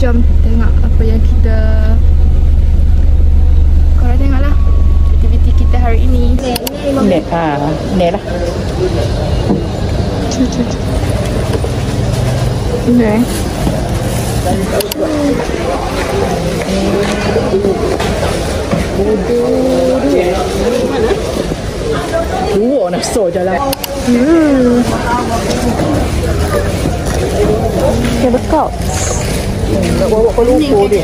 jom tengok apa yang kita korang tengoklah aktiviti kita hari ini. Ni lah. Ni. Oh, nak so jalan. Cable car. Nak bawa ke lumpur dia.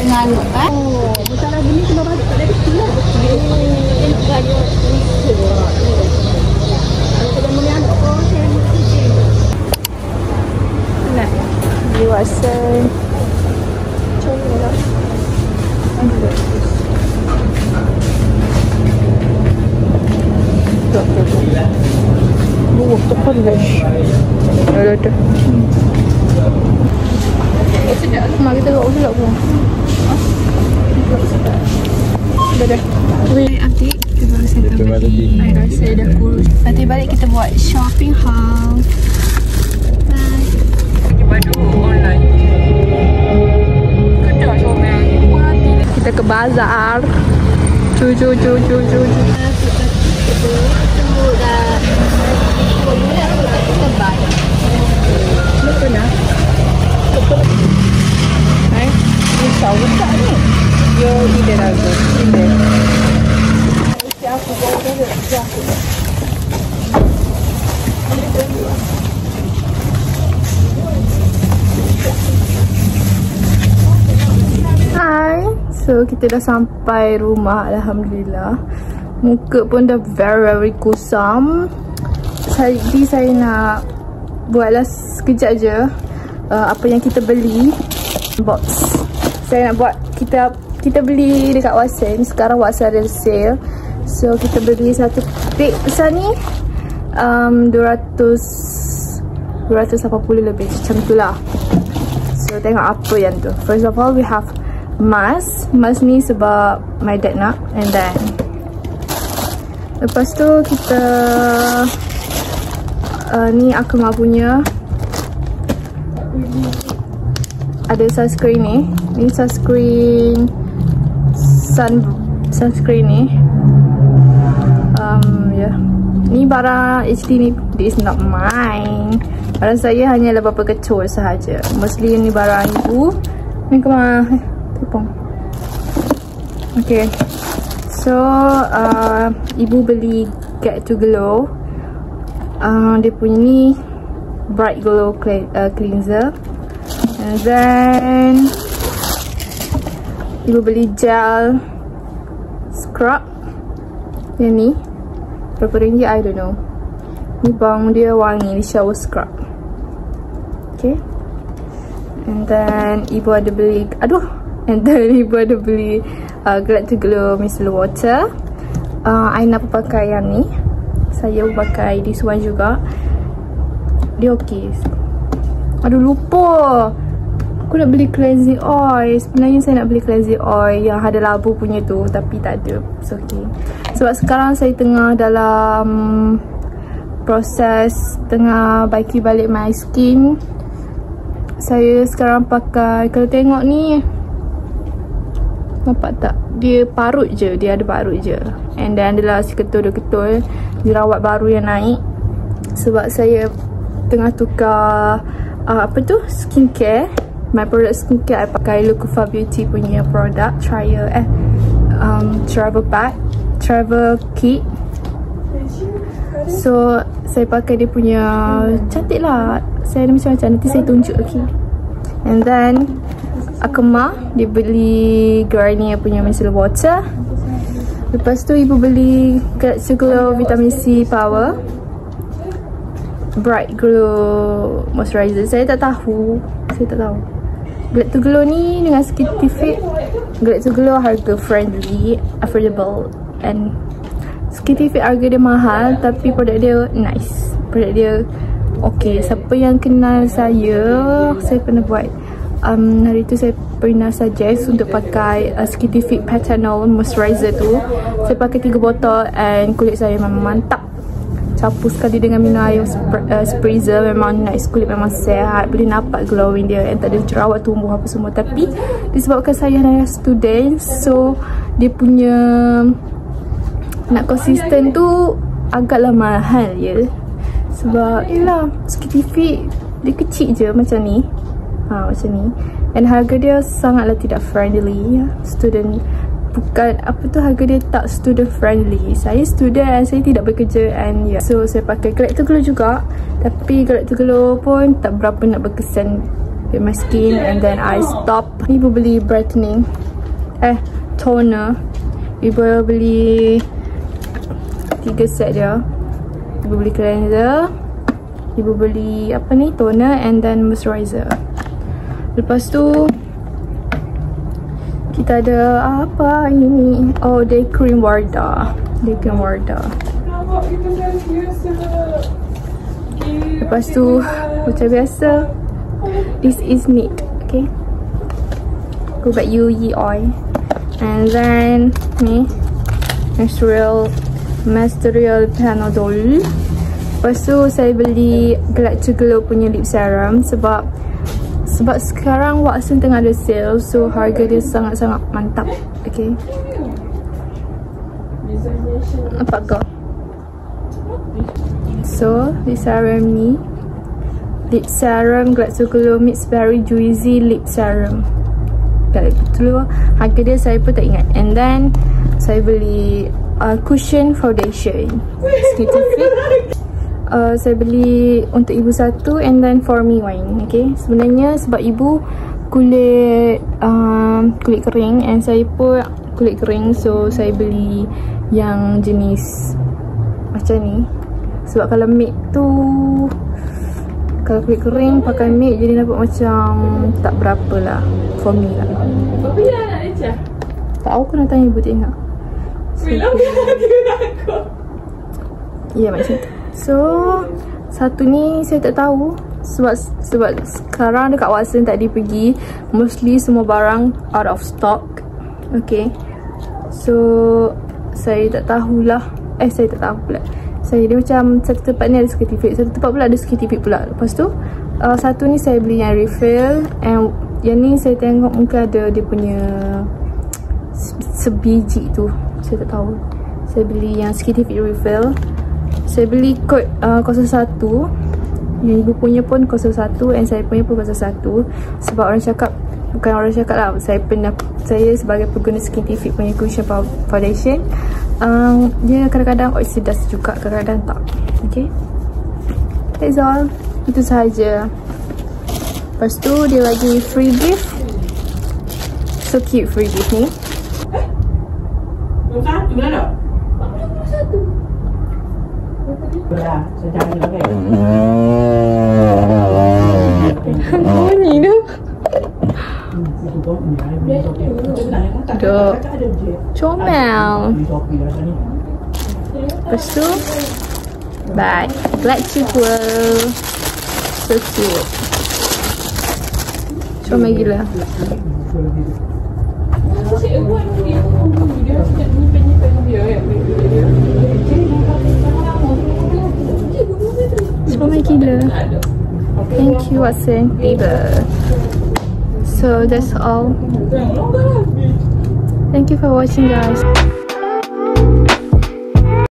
Oh, masalah gini kena balik pada kecil lah. Nak Liwasan. Contohlah. تخرج sedap. Mari kita tengok pula pun. Dah. Wait, update. Kita baru settle balik. I rasa dah kurus. Nanti balik kita buat shopping haul. Bye. Pergi padu online. Kedai comel. Kita ke bazar. Cu. Risau tak ni? Dia ide lagu. Ide. Siapa bawa dia? Siapa? Hai. So kita dah sampai rumah, alhamdulillah. Muka pun dah very kusam. Jadi saya nak buatlah sekejap je apa yang kita beli. Box. Saya nak buat, kita beli dekat Wasan. Sekarang Wasan ada sale. So kita beli satu beg besar ni 280 lebih macam tu lah. So tengok apa yang tu. First of all we have mask. Mask ni sebab my dad nak. And then lepas tu kita ni Akuma punya ada sunscreen ni. Ni sunscreen sunscreen ni. Yeah. Ni barang HD ni, this is not mine. Barang saya hanyalah beberapa kecil sahaja. Mostly ni barang ibu. Ni kemana? Tepung. Okay. So ibu beli Get to Glow. Dia punya ni Bright Glow cleanser. And then ibu beli gel scrub. Yang ni berapa ringgit I don't know. Ni bang dia wangi, ni shower scrub. Okay. And then ibu ada beli Glad to Glow micellar water. I nak pakai yang ni. Saya pakai this one juga. Dia okey. Aduh lupa. Aku nak beli cleansing oil. Sebenarnya saya nak beli cleansing oil yang ada labu punya tu, tapi tak ada. It's okay. Sebab sekarang saya tengah dalam proses tengah baiki balik my skin. Saya sekarang pakai, kalau tengok ni, nampak tak? Dia parut je, dia ada parut je. And then adalah si ketul-ketul jerawat baru yang naik. Sebab saya tengah tukar skincare. My product skincare I pakai Lukufa Beauty punya produk travel kit. So saya pakai dia punya, cantik lah. Saya ada macam-macam, nanti saya tunjuk. Okay. And then Akuma, dia beli Garnier punya micellar water. Lepas tu ibu beli Get to Glow Vitamin C Power Bright Glow Moisturizer. Saya tak tahu. Glad to Glow ni dengan Skintific. Glad to Glow harga friendly, affordable, and Skintific harga dia mahal tapi produk dia nice. Produk dia okay. Siapa yang kenal saya pernah buat hari tu saya pernah suggest untuk pakai Skintific Patanol Moisturizer tu. Saya pakai 3 botol and kulit saya memang mantap. campur sekali dengan minum air spritzer. Memang nice, kulit memang sehat, boleh nampak glowing dia, and tak ada jerawat tumbuh apa semua. Tapi disebabkan saya hanya student, so dia punya nak konsisten tu agaklah mahal ya. Sebab yelah, Skintific dia kecil je macam ni, macam ni, and harga dia sangatlah tidak friendly ya. Student, bukan apa tu, harga dia tak student friendly. Saya student and saya tidak bekerja, and yeah, so saya pakai Galactic Glow juga. Tapi Galactic Glow pun tak berapa nak berkesan with my skin, and then I stop. Ibu beli brightening toner. Ibu beli 3 set dia. Ibu beli cleanser, ibu beli apa ni, toner, and then moisturizer. Lepas tu kita ada apa ini? Oh, day cream Wardah. Day cream Wardah. Lepas tu macam biasa, this is neat. Okay, go back UE oil, and then ni Menstrual Panadol. Lepas tu saya beli Galactic Glow punya lip serum sebab sekarang Watsons tengah ada sale, so harga dia sangat-sangat mantap. Okay, nampak kau? So lip serum ni, lip serum Galactic Glow Mixed Berry Juicy Lip Serum. Galactic Glow, harga dia saya pun tak ingat. And then saya beli cushion foundation Skintific. Saya beli untuk ibu satu, and then for me one. Okay, sebenarnya sebab ibu kulit kering, and saya pun kulit kering, so saya beli yang jenis macam ni. Sebab kalau matte tu, kalau kulit kering pakai matte jadi nampak macam tak berapa lah for me lah. Apa yang nak lecah? Tak tahu, aku nak tanya ibu, tak ingat. Ya, macam tu. So satu ni saya tak tahu sebab sekarang dekat Watsons tadi pergi, mostly semua barang out of stock. Okay, so saya tak tahulah. Saya tak tahu pula. Dia macam satu tempat ni ada Skintific, satu tempat pula ada Skintific pula. Lepas tu satu ni saya beli yang refill, and yang ni saya tengok mungkin ada dia punya sebiji tu, saya tak tahu. Saya beli yang Skintific refill. Saya beli kod 01. Yang ibu punya pun 01, and saya punya pun 01. Sebab orang cakap, bukan orang cakap lah, saya sebagai pengguna Skintific punya cushion foundation, dia kadang-kadang oxidas juga, kadang-kadang tak. Okay, that's all. Itu sahaja. Lepas tu dia bagi free gift. So cute free gift ni. Satu dah tak? Satu. Dah, sedang ni okey. Bunyi tu. Duk. Comel. Lepas tu bye. Galactic Glow. So cute. Comel gila. Comel gila. Thank you Watsons. So that's all. Thank you for watching guys.